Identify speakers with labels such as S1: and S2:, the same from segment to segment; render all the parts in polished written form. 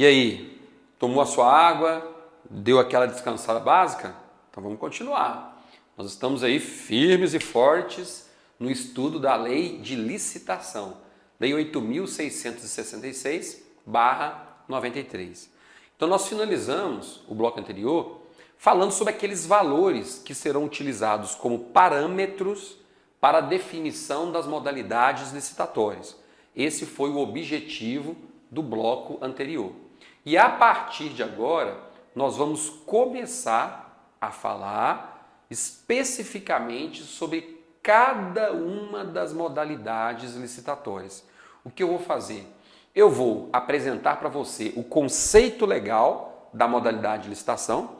S1: E aí, tomou a sua água, deu aquela descansada básica? Então vamos continuar. Nós estamos aí firmes e fortes no estudo da Lei de Licitação, Lei 8.666/93. Então nós finalizamos o bloco anterior falando sobre aqueles valores que serão utilizados como parâmetros para a definição das modalidades licitatórias. Esse foi o objetivo do bloco anterior. E a partir de agora, nós vamos começar a falar especificamente sobre cada uma das modalidades licitatórias. O que eu vou fazer? Eu vou apresentar para você o conceito legal da modalidade de licitação,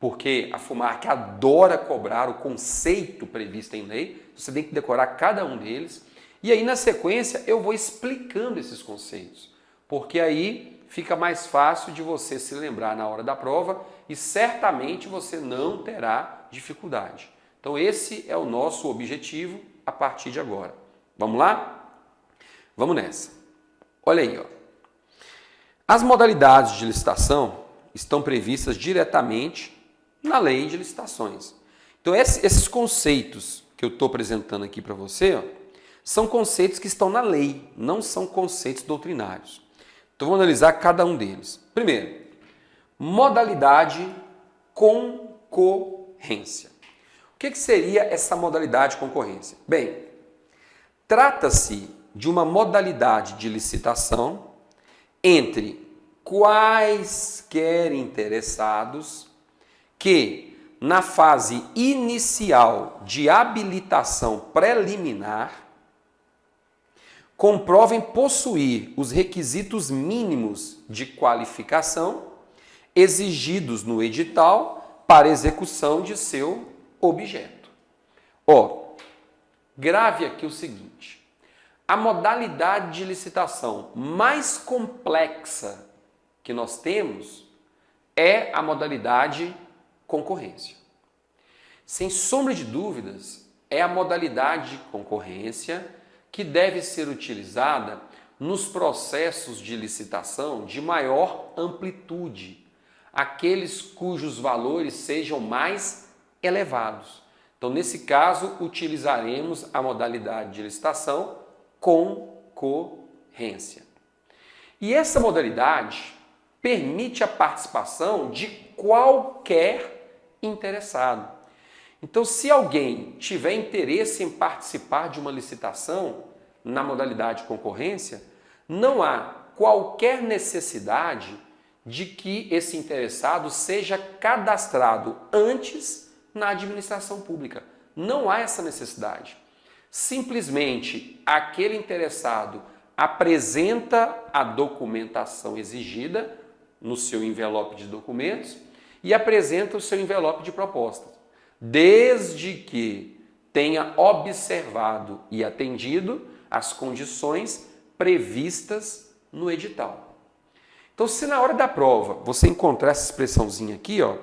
S1: porque a FUMARC adora cobrar o conceito previsto em lei, você tem que decorar cada um deles. E aí, na sequência, eu vou explicando esses conceitos, porque aí fica mais fácil de você se lembrar na hora da prova e certamente você não terá dificuldade. Então, esse é o nosso objetivo a partir de agora. Vamos lá? Vamos nessa. Olha aí, ó. As modalidades de licitação estão previstas diretamente na Lei de Licitações. Então, esses conceitos que eu estou apresentando aqui para você, ó, são conceitos que estão na lei, não são conceitos doutrinários. Então, vamos analisar cada um deles. Primeiro, modalidade concorrência. O que seria essa modalidade concorrência? Bem, trata-se de uma modalidade de licitação entre quaisquer interessados que, na fase inicial de habilitação preliminar, comprovem possuir os requisitos mínimos de qualificação exigidos no edital para execução de seu objeto. Ó, grave aqui o seguinte: a modalidade de licitação mais complexa que nós temos é a modalidade concorrência. Sem sombra de dúvidas, é a modalidade de concorrência que deve ser utilizada nos processos de licitação de maior amplitude, aqueles cujos valores sejam mais elevados. Então, nesse caso, utilizaremos a modalidade de licitação concorrência. E essa modalidade permite a participação de qualquer interessado. Então, se alguém tiver interesse em participar de uma licitação na modalidade concorrência, não há qualquer necessidade de que esse interessado seja cadastrado antes na administração pública. Não há essa necessidade. Simplesmente aquele interessado apresenta a documentação exigida no seu envelope de documentos e apresenta o seu envelope de propostas, desde que tenha observado e atendido as condições previstas no edital. Então, se na hora da prova você encontrar essa expressãozinha aqui, ó,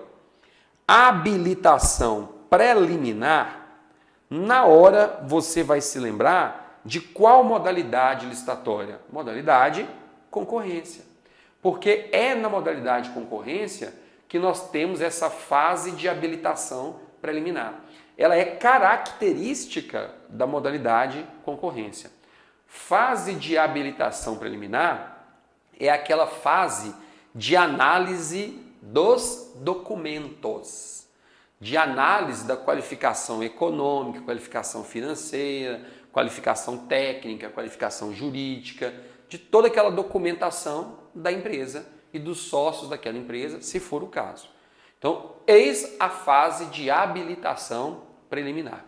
S1: habilitação preliminar, na hora você vai se lembrar de qual modalidade licitatória? Modalidade concorrência. Porque é na modalidade concorrência que nós temos essa fase de habilitação preliminar. Ela é característica da modalidade concorrência. Fase de habilitação preliminar é aquela fase de análise dos documentos, de análise da qualificação econômica, qualificação financeira, qualificação técnica, qualificação jurídica, de toda aquela documentação da empresa e dos sócios daquela empresa, se for o caso. Então, eis a fase de habilitação preliminar.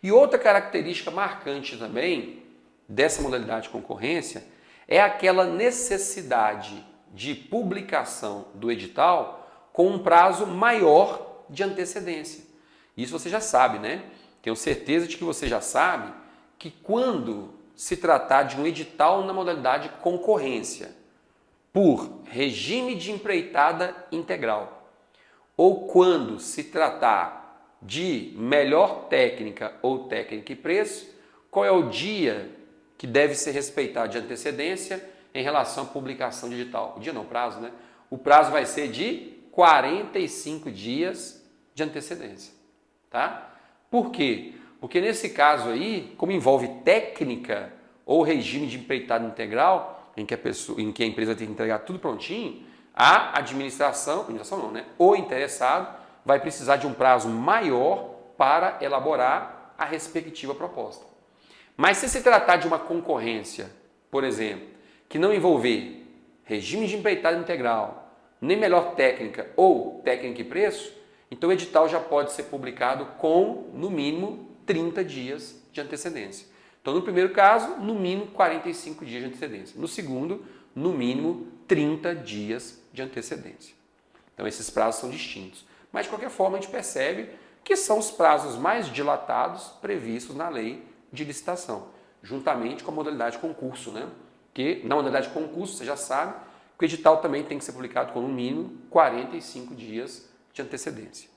S1: E outra característica marcante também dessa modalidade de concorrência é aquela necessidade de publicação do edital com um prazo maior de antecedência. Isso você já sabe, né? Tenho certeza de que você já sabe que quando se tratar de um edital na modalidade concorrência por regime de empreitada integral, ou quando se tratar de melhor técnica ou técnica e preço, qual é o dia que deve ser respeitado de antecedência em relação à publicação digital. O dia não, o prazo, né? O prazo vai ser de 45 dias de antecedência, tá? Por quê? Porque nesse caso aí, como envolve técnica ou regime de empreitada integral, em que a empresa tem que entregar tudo prontinho, a administração não, né? O interessado vai precisar de um prazo maior para elaborar a respectiva proposta. Mas se se tratar de uma concorrência, por exemplo, que não envolver regime de empreitada integral, nem melhor técnica ou técnica e preço, então o edital já pode ser publicado com, no mínimo, 30 dias de antecedência. Então, no primeiro caso, no mínimo 45 dias de antecedência. No segundo, no mínimo 30 dias de antecedência. Então, esses prazos são distintos. Mas, de qualquer forma, a gente percebe que são os prazos mais dilatados previstos na lei de licitação, juntamente com a modalidade de concurso, né? Que na modalidade de concurso, você já sabe, que o edital também tem que ser publicado com no mínimo 45 dias de antecedência.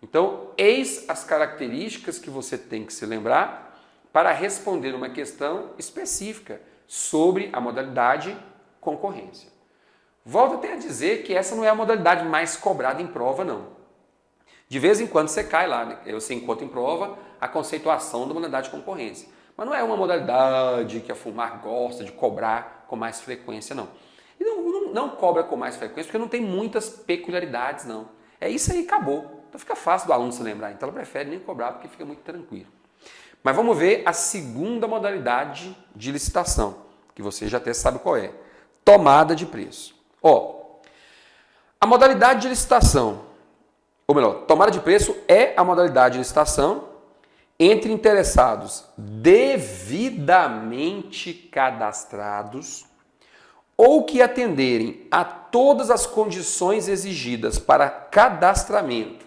S1: Então, eis as características que você tem que se lembrar para responder uma questão específica sobre a modalidade concorrência. Volto até a dizer que essa não é a modalidade mais cobrada em prova, não. De vez em quando você cai lá, né? Você encontra em prova a conceituação da modalidade de concorrência. Mas não é uma modalidade que a FUMAR gosta de cobrar com mais frequência, não. E não cobra com mais frequência porque não tem muitas peculiaridades, não. É isso aí, acabou. Então fica fácil do aluno se lembrar. Então ela prefere nem cobrar porque fica muito tranquilo. Mas vamos ver a segunda modalidade de licitação, que você já até sabe qual é. Tomada de preço. A modalidade de licitação, ou melhor, tomada de preço é a modalidade de licitação entre interessados devidamente cadastrados ou que atenderem a todas as condições exigidas para cadastramento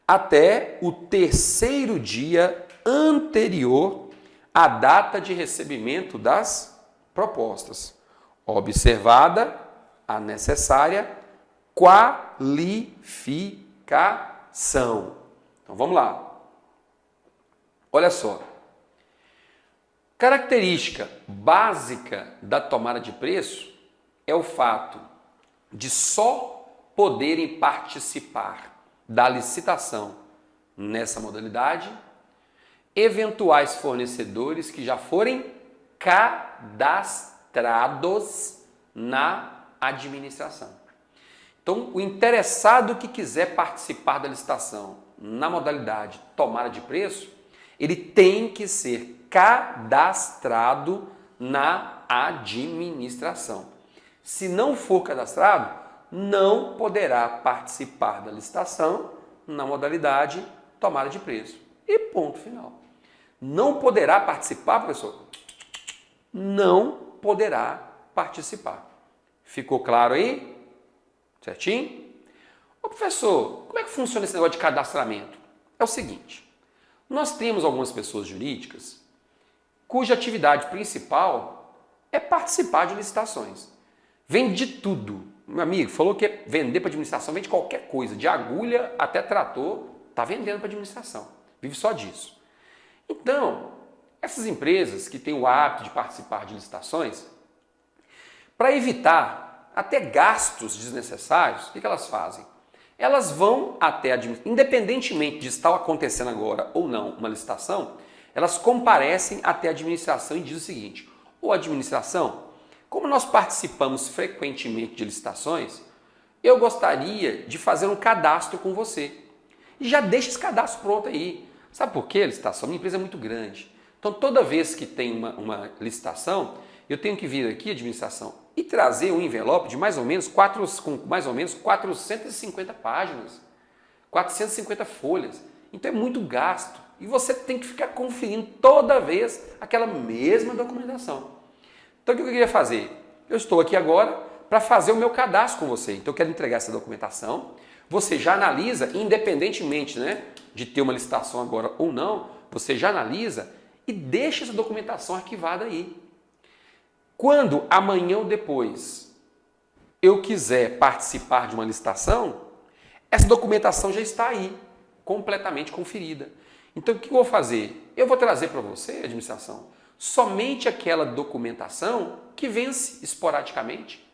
S1: até o terceiro dia anterior à data de recebimento das propostas, observada a necessária qualificação. Então vamos lá. Olha só. Característica básica da tomada de preço é o fato de só poderem participar da licitação nessa modalidade eventuais fornecedores que já forem cadastrados na administração. Então, o interessado que quiser participar da licitação na modalidade tomada de preço, ele tem que ser cadastrado na administração. Se não for cadastrado, não poderá participar da licitação na modalidade tomada de preço. E ponto final. Não poderá participar, professor? Não poderá participar. Ficou claro aí? Certinho? Ô professor, como é que funciona esse negócio de cadastramento? É o seguinte, nós temos algumas pessoas jurídicas cuja atividade principal é participar de licitações. Vende de tudo. Meu amigo falou que é vender para administração, vende qualquer coisa, de agulha até trator, está vendendo para administração. Vive só disso. Então, essas empresas que têm o hábito de participar de licitações, para evitar até gastos desnecessários, o que elas fazem? Elas vão até a administração, independentemente de estar acontecendo agora ou não uma licitação, elas comparecem até a administração e dizem o seguinte: ô administração, como nós participamos frequentemente de licitações, eu gostaria de fazer um cadastro com você. E já deixa esse cadastro pronto aí. Sabe por quê? A licitação é uma empresa muito grande. Então, toda vez que tem uma licitação, eu tenho que vir aqui, administração, e trazer um envelope de com mais ou menos 450 páginas, 450 folhas. Então, é muito gasto. E você tem que ficar conferindo toda vez aquela mesma documentação. Então, o que eu queria fazer? Eu estou aqui agora para fazer o meu cadastro com você. Então, eu quero entregar essa documentação. Você já analisa, independentemente, né, de ter uma licitação agora ou não, você já analisa e deixa essa documentação arquivada aí. Quando amanhã ou depois eu quiser participar de uma licitação, essa documentação já está aí, completamente conferida. Então, o que eu vou fazer? Eu vou trazer para você, administração, somente aquela documentação que vence esporadicamente.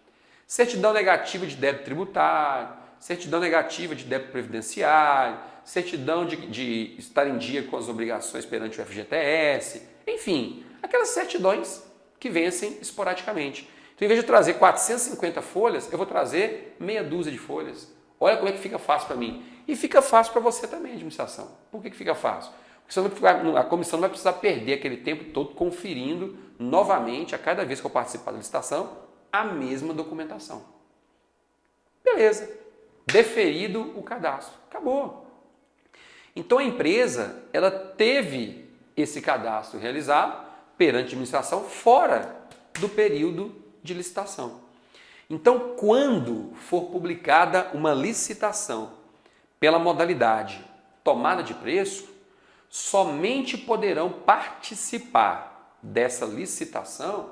S1: Certidão negativa de débito tributário, certidão negativa de débito previdenciário, certidão de estar em dia com as obrigações perante o FGTS, enfim, aquelas certidões que vencem esporadicamente. Então, em vez de trazer 450 folhas, eu vou trazer meia dúzia de folhas. Olha como é que fica fácil para mim. E fica fácil para você também, administração. Por que fica fácil? Porque a comissão não vai precisar perder aquele tempo todo conferindo novamente, a cada vez que eu participar da licitação, a mesma documentação. Beleza. Deferido o cadastro. Acabou. Então, a empresa, ela teve esse cadastro realizado perante a administração fora do período de licitação. Então, quando for publicada uma licitação pela modalidade tomada de preço, somente poderão participar dessa licitação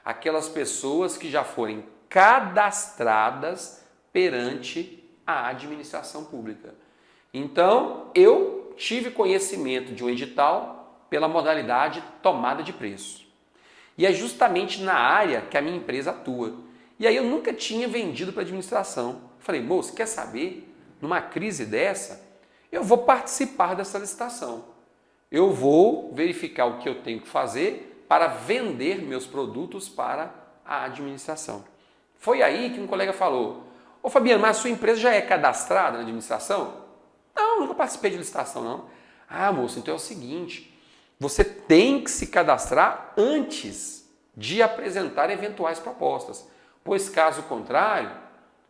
S1: aquelas pessoas que já forem cadastradas perante a administração pública. Então, eu tive conhecimento de um edital pela modalidade tomada de preço. E é justamente na área que a minha empresa atua. E aí eu nunca tinha vendido para a administração. Falei, moço, quer saber? Numa crise dessa, eu vou participar dessa licitação. Eu vou verificar o que eu tenho que fazer para vender meus produtos para a administração. Foi aí que um colega falou, ô Fabiano, mas a sua empresa já é cadastrada na administração? Não, nunca participei de licitação não. Ah, moço, então é o seguinte, você tem que se cadastrar antes de apresentar eventuais propostas, pois caso contrário,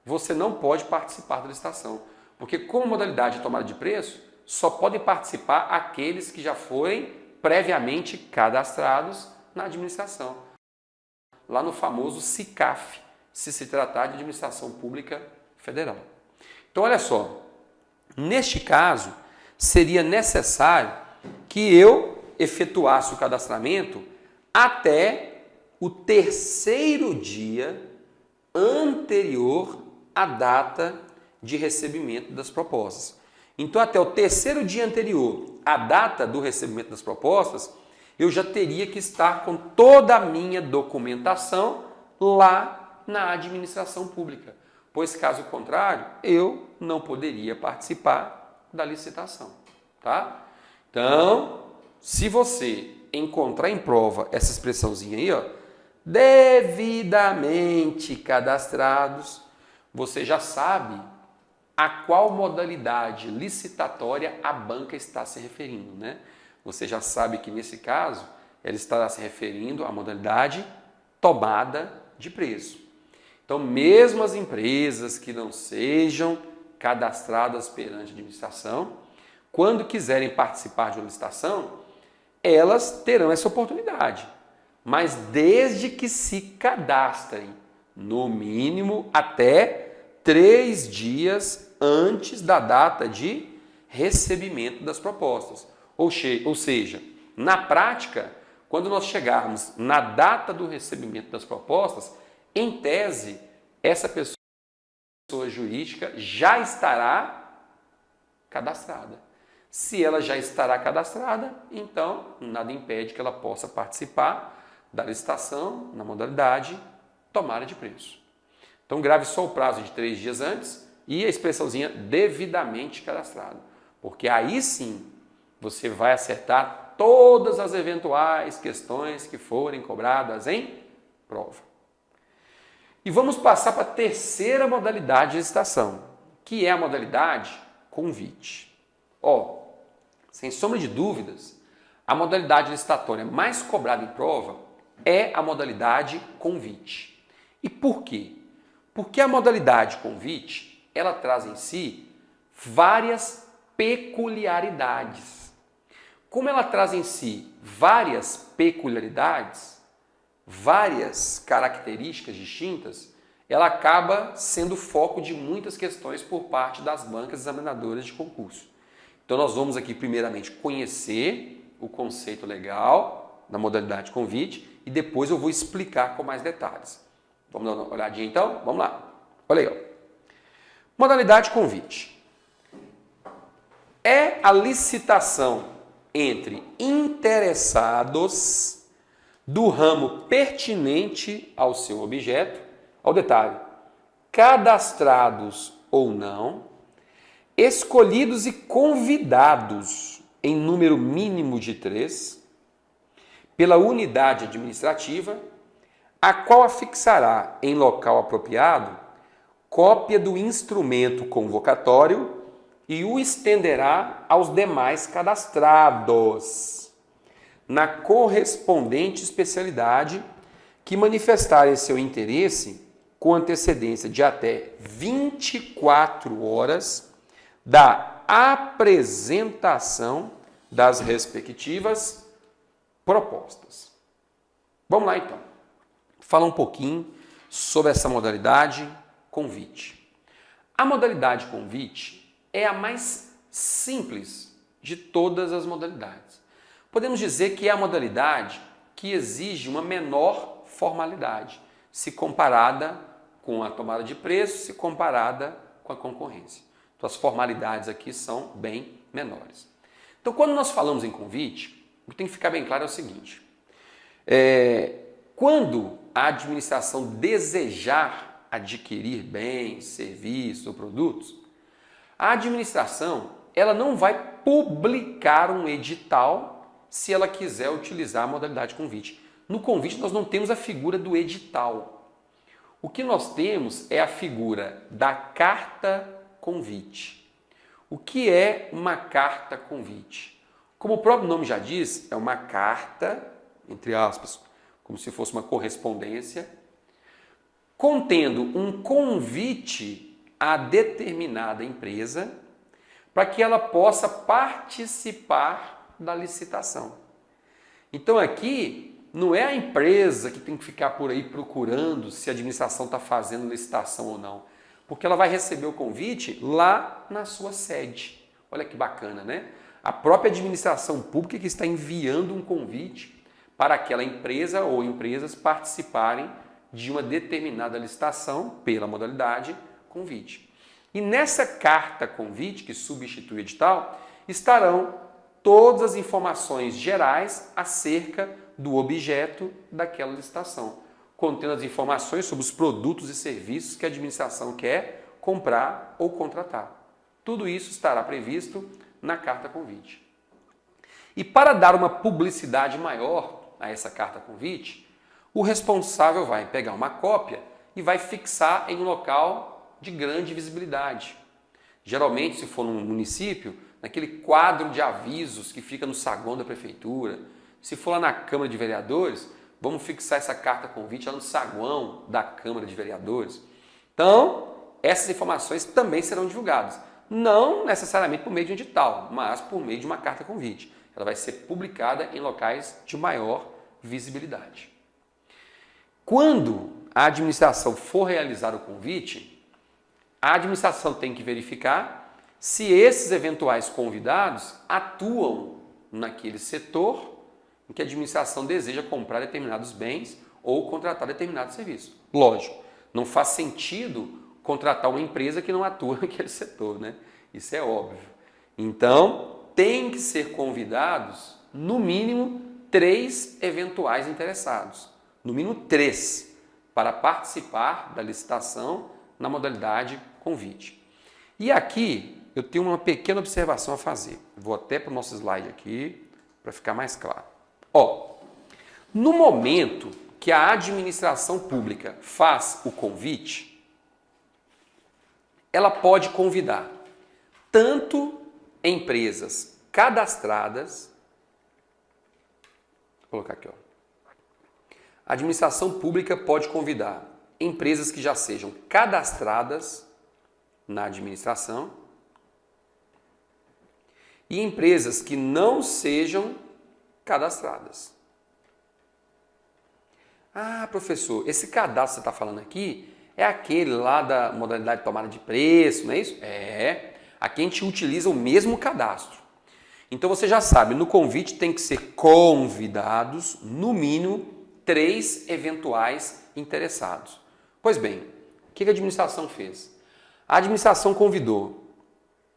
S1: você não pode participar da licitação. Porque como modalidade de tomada de preço, só podem participar aqueles que já forem previamente cadastrados na administração. Lá no famoso SICAF, se tratar de administração pública federal. Então, olha só, neste caso, seria necessário que eu efetuasse o cadastramento até o terceiro dia anterior à data de recebimento das propostas. Então, até o terceiro dia anterior à data do recebimento das propostas, eu já teria que estar com toda a minha documentação lá na administração pública, pois caso contrário, eu não poderia participar da licitação, tá? Então, se você encontrar em prova essa expressãozinha aí, ó, devidamente cadastrados, você já sabe a qual modalidade licitatória a banca está se referindo, né? Você já sabe que nesse caso ela estará se referindo à modalidade tomada de preço. Então, mesmo as empresas que não sejam cadastradas perante a administração, quando quiserem participar de uma licitação, elas terão essa oportunidade, mas desde que se cadastrem, no mínimo até 3 dias antes da data de recebimento das propostas. Ou seja, na prática, quando nós chegarmos na data do recebimento das propostas, em tese, essa pessoa jurídica já estará cadastrada. Se ela já estará cadastrada, então nada impede que ela possa participar da licitação na modalidade tomada de preço. Então grave só o prazo de 3 dias antes e a expressãozinha devidamente cadastrado, porque aí sim você vai acertar todas as eventuais questões que forem cobradas em prova. E vamos passar para a terceira modalidade de licitação, que é a modalidade convite. Sem sombra de dúvidas, a modalidade licitatória mais cobrada em prova é a modalidade convite. E por quê? Porque a modalidade convite, ela traz em si várias peculiaridades. Como ela traz em si várias peculiaridades, várias características distintas, ela acaba sendo foco de muitas questões por parte das bancas examinadoras de concurso. Então nós vamos aqui primeiramente conhecer o conceito legal da modalidade convite e depois eu vou explicar com mais detalhes. Vamos dar uma olhadinha então? Vamos lá. Olha aí, ó. Modalidade convite. É a licitação entre interessados do ramo pertinente ao seu objeto, ao detalhe, cadastrados ou não, escolhidos e convidados em número mínimo de 3, pela unidade administrativa, a qual afixará em local apropriado cópia do instrumento convocatório e o estenderá aos demais cadastrados, na correspondente especialidade que manifestarem seu interesse com antecedência de até 24 horas da apresentação das respectivas propostas. Vamos lá então. Falar um pouquinho sobre essa modalidade convite. A modalidade convite é a mais simples de todas as modalidades. Podemos dizer que é a modalidade que exige uma menor formalidade, se comparada com a tomada de preço, se comparada com a concorrência. Então as formalidades aqui são bem menores. Então quando nós falamos em convite, o que tem que ficar bem claro é o seguinte: quando a administração desejar adquirir bens, serviços ou produtos, a administração ela não vai publicar um edital se ela quiser utilizar a modalidade convite. No convite nós não temos a figura do edital. O que nós temos é a figura da carta convite. O que é uma carta convite? Como o próprio nome já diz, é uma carta, entre aspas, como se fosse uma correspondência, contendo um convite a determinada empresa para que ela possa participar da licitação. Então aqui não é a empresa que tem que ficar por aí procurando se a administração está fazendo licitação ou não, porque ela vai receber o convite lá na sua sede. Olha que bacana, né? A própria administração pública que está enviando um convite para aquela empresa ou empresas participarem de uma determinada licitação pela modalidade convite. E nessa carta convite, que substitui o edital, estarão todas as informações gerais acerca do objeto daquela licitação, contendo as informações sobre os produtos e serviços que a administração quer comprar ou contratar. Tudo isso estará previsto na carta convite. E para dar uma publicidade maior a essa carta convite, o responsável vai pegar uma cópia e vai fixar em um local de grande visibilidade. Geralmente, se for num município, naquele quadro de avisos que fica no saguão da prefeitura. Se for lá na Câmara de Vereadores, vamos fixar essa carta convite lá no saguão da Câmara de Vereadores. Então, essas informações também serão divulgadas. Não necessariamente por meio de um edital, mas por meio de uma carta convite. Ela vai ser publicada em locais de maior visibilidade. Quando a administração for realizar o convite, a administração tem que verificar se esses eventuais convidados atuam naquele setor em que a administração deseja comprar determinados bens ou contratar determinado serviço. Lógico, não faz sentido contratar uma empresa que não atua naquele setor, né? Isso é óbvio. Então, tem que ser convidados, no mínimo, 3 eventuais interessados. No mínimo 3, para participar da licitação na modalidade convite. E aqui eu tenho uma pequena observação a fazer. Vou até para o nosso slide aqui, para ficar mais claro. No momento que a administração pública faz o convite, ela pode convidar tanto empresas cadastradas, vou colocar aqui, a administração pública pode convidar empresas que já sejam cadastradas na administração e empresas que não sejam cadastradas. Ah, professor, esse cadastro que você está falando aqui é aquele lá da modalidade de tomada de preço, não é isso? É. Aqui a gente utiliza o mesmo cadastro. Então você já sabe, no convite tem que ser convidados, no mínimo, 3 eventuais interessados. Pois bem, o que a administração fez? A administração convidou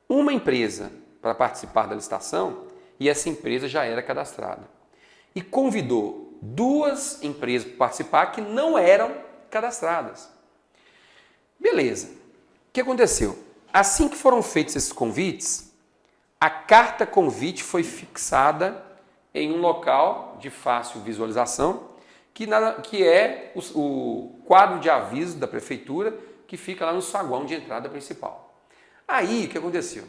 S1: uma empresa para participar da licitação e essa empresa já era cadastrada. E convidou duas empresas para participar que não eram cadastradas. Beleza. O que aconteceu? Assim que foram feitos esses convites, a carta convite foi fixada em um local de fácil visualização, que é o quadro de aviso da prefeitura, que fica lá no saguão de entrada principal. Aí, o que aconteceu?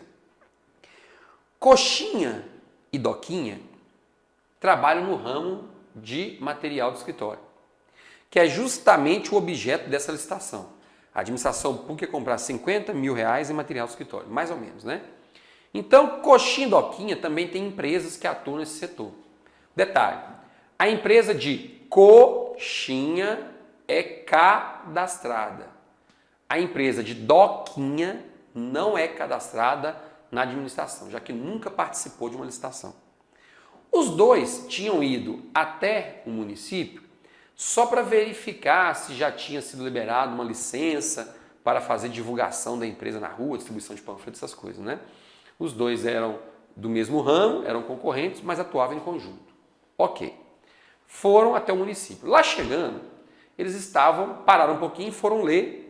S1: Coxinha e Doquinha trabalham no ramo de material do escritório, que é justamente o objeto dessa licitação. A administração pública ia comprar R$50 mil em material do escritório, mais ou menos, né? Então, Coxinha e Doquinha também tem empresas que atuam nesse setor. Detalhe, a empresa de Coxinha é cadastrada. A empresa de Doquinha não é cadastrada na administração, já que nunca participou de uma licitação. Os dois tinham ido até o município só para verificar se já tinha sido liberada uma licença para fazer divulgação da empresa na rua, distribuição de panfletos, essas coisas, né? Os dois eram do mesmo ramo, eram concorrentes, mas atuavam em conjunto. Ok. Foram até o município. Lá chegando, eles pararam um pouquinho e foram ler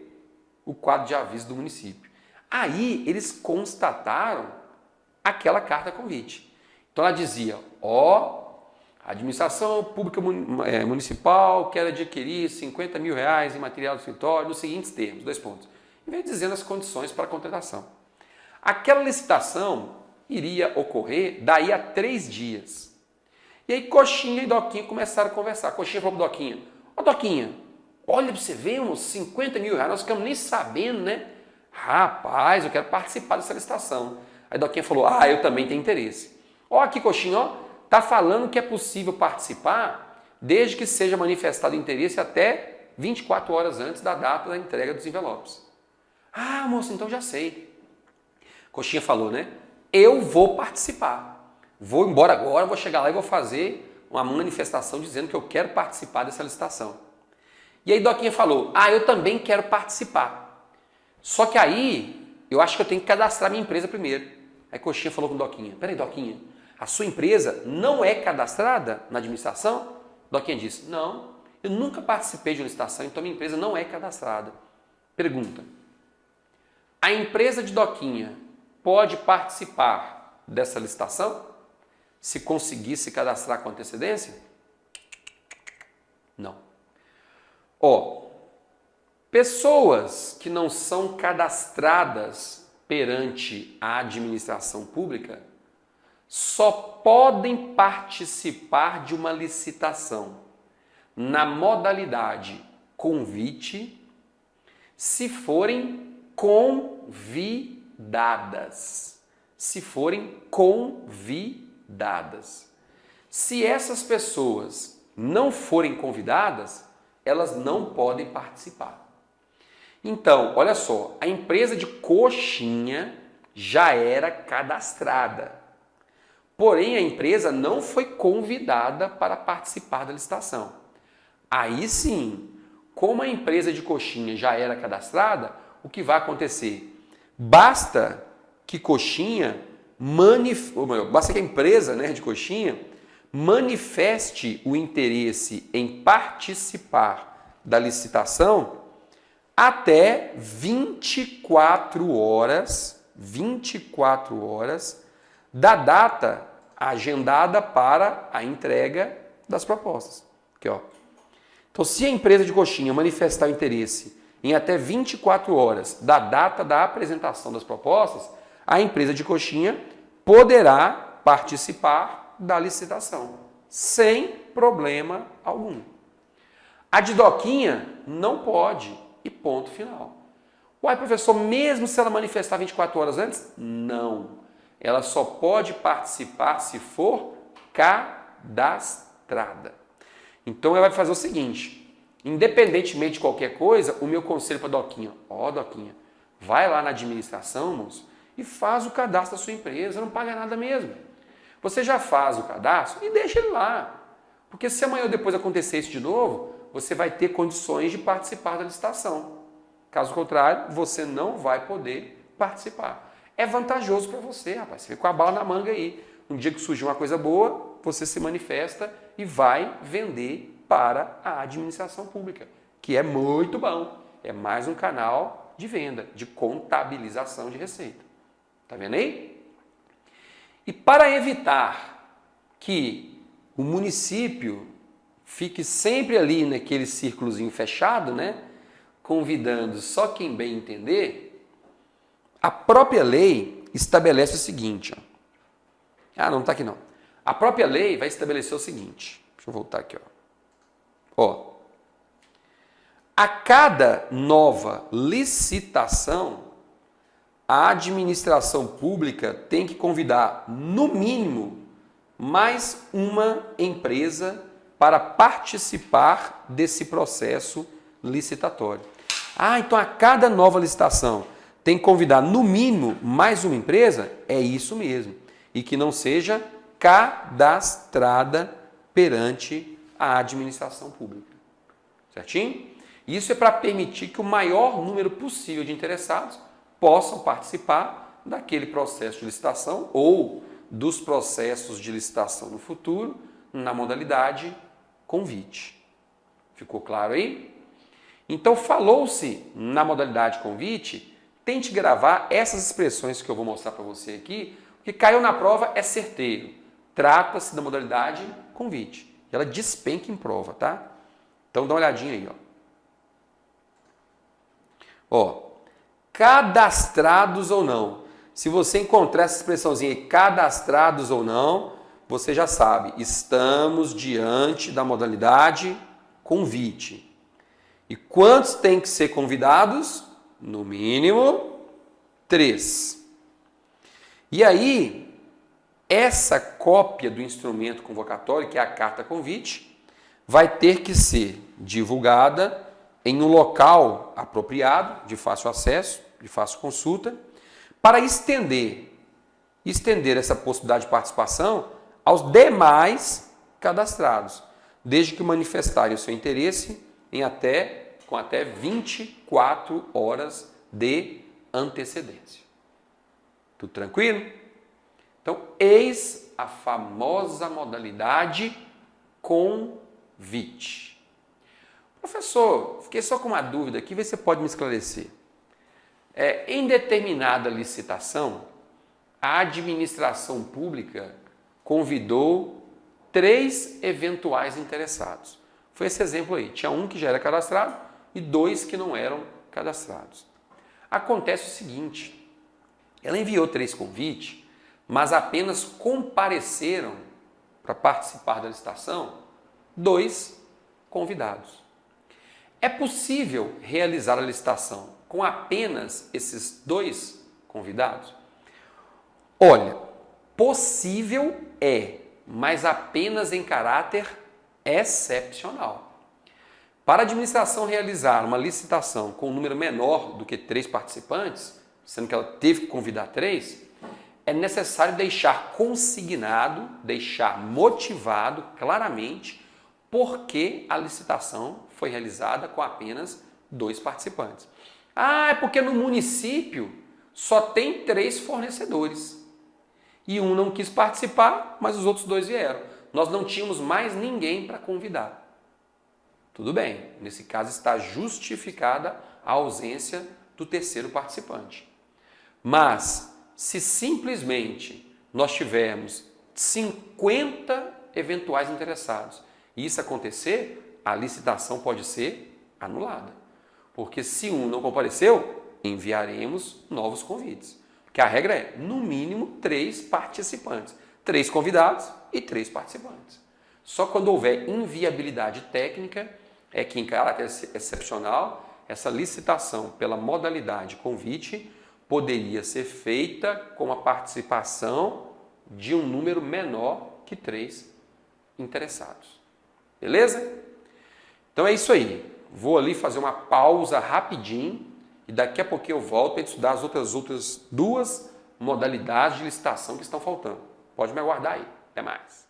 S1: o quadro de aviso do município. Aí eles constataram aquela carta convite. Então ela dizia, a administração pública municipal quer adquirir R$50 mil em material do escritório nos seguintes termos, 2 pontos. Em vez de dizendo as condições para a contratação. Aquela licitação iria ocorrer daí a 3 dias. E aí Coxinha e Doquinha começaram a conversar. Coxinha falou para Doquinha, Doquinha, olha para você ver, uns R$50 mil, nós ficamos nem sabendo, né? Rapaz, eu quero participar dessa licitação. Aí Doquinha falou, eu também tenho interesse. Aqui Coxinha, tá falando que é possível participar desde que seja manifestado interesse até 24 horas antes da data da entrega dos envelopes. Moço, então já sei. Coxinha falou, né? Eu vou participar. Vou embora agora, vou chegar lá e vou fazer uma manifestação dizendo que eu quero participar dessa licitação. E aí Doquinha falou, eu também quero participar. Só que aí, eu acho que eu tenho que cadastrar minha empresa primeiro. Aí Coxinha falou com Doquinha, peraí Doquinha, a sua empresa não é cadastrada na administração? Doquinha disse, não, eu nunca participei de uma licitação, então minha empresa não é cadastrada. Pergunta, a empresa de Doquinha pode participar dessa licitação? Se conseguir se cadastrar com antecedência? Não. Pessoas que não são cadastradas perante a administração pública só podem participar de uma licitação na modalidade convite se forem convidadas. Se forem convidadas. Se essas pessoas não forem convidadas, elas não podem participar. Então, olha só, a empresa de Coxinha já era cadastrada. Porém, a empresa não foi convidada para participar da licitação. Aí sim, como a empresa de Coxinha já era cadastrada, o que vai acontecer? Basta que a empresa de Coxinha manifeste o interesse em participar da licitação até 24 horas da data agendada para a entrega das propostas. Aqui, Então, se a empresa de Coxinha manifestar o interesse em até 24 horas da data da apresentação das propostas, a empresa de Coxinha poderá participar da licitação, sem problema algum. A de Doquinha não pode, e ponto final. Professor, mesmo se ela manifestar 24 horas antes? Não. Ela só pode participar se for cadastrada. Então ela vai fazer o seguinte, independentemente de qualquer coisa, o meu conselho para Doquinha, Doquinha, vai lá na administração, moço, e faz o cadastro da sua empresa, não paga nada mesmo. Você já faz o cadastro e deixa ele lá. Porque se amanhã ou depois acontecer isso de novo, você vai ter condições de participar da licitação. Caso contrário, você não vai poder participar. É vantajoso para você, rapaz. Você fica com a bala na manga aí. Um dia que surgir uma coisa boa, você se manifesta e vai vender para a administração pública, que é muito bom. É mais um canal de venda, de contabilização de receita. Tá vendo aí? E para evitar que o município fique sempre ali naquele círculozinho fechado, né? Convidando só quem bem entender, a própria lei estabelece o seguinte. Ó. Ah, não está aqui não. A própria lei vai estabelecer o seguinte. Deixa eu voltar aqui. Ó. A cada nova licitação, a administração pública tem que convidar, no mínimo, mais uma empresa para participar desse processo licitatório. Ah, então a cada nova licitação tem que convidar, no mínimo, mais uma empresa? É isso mesmo. E que não seja cadastrada perante a administração pública. Certinho? Isso é para permitir que o maior número possível de interessados possam participar daquele processo de licitação ou dos processos de licitação no futuro na modalidade convite. Ficou claro aí? Então, falou-se na modalidade convite, tente gravar essas expressões que eu vou mostrar para você aqui, porque caiu na prova é certeiro. Trata-se da modalidade convite. Ela despenca em prova, tá? Então, dá uma olhadinha aí, ó. Cadastrados ou não. Se você encontrar essa expressãozinha aí, cadastrados ou não, você já sabe, estamos diante da modalidade convite. E quantos têm que ser convidados? No mínimo 3. E aí, essa cópia do instrumento convocatório, que é a carta convite, vai ter que ser divulgada em um local apropriado, de fácil acesso, de fácil consulta, para estender essa possibilidade de participação aos demais cadastrados, desde que manifestarem o seu interesse com até 24 horas de antecedência. Tudo tranquilo? Então, eis a famosa modalidade convite. Professor, fiquei só com uma dúvida aqui, vê se você pode me esclarecer. Em determinada licitação, a administração pública convidou 3 eventuais interessados. Foi esse exemplo aí. Tinha um que já era cadastrado e 2 que não eram cadastrados. Acontece o seguinte, ela enviou 3 convites, mas apenas compareceram para participar da licitação 2 convidados. É possível realizar a licitação com apenas esses 2 convidados? Olha, possível é, mas apenas em caráter excepcional. Para a administração realizar uma licitação com um número menor do que 3 participantes, sendo que ela teve que convidar 3, é necessário deixar consignado, deixar motivado claramente por que a licitação foi realizada com apenas 2 participantes. Ah, é porque no município só tem 3 fornecedores. E um não quis participar, mas os outros 2 vieram. Nós não tínhamos mais ninguém para convidar. Tudo bem, nesse caso está justificada a ausência do terceiro participante. Mas, se simplesmente nós tivermos 50 eventuais interessados e isso acontecer, a licitação pode ser anulada. Porque se um não compareceu, enviaremos novos convites. Porque a regra é, no mínimo, 3 participantes. 3 convidados e 3 participantes. Só quando houver inviabilidade técnica é que, em caráter excepcional, essa licitação pela modalidade convite poderia ser feita com a participação de um número menor que 3 interessados. Beleza? Então é isso aí. Vou ali fazer uma pausa rapidinho e daqui a pouquinho eu volto para estudar as outras 2 modalidades de licitação que estão faltando. Pode me aguardar aí. Até mais.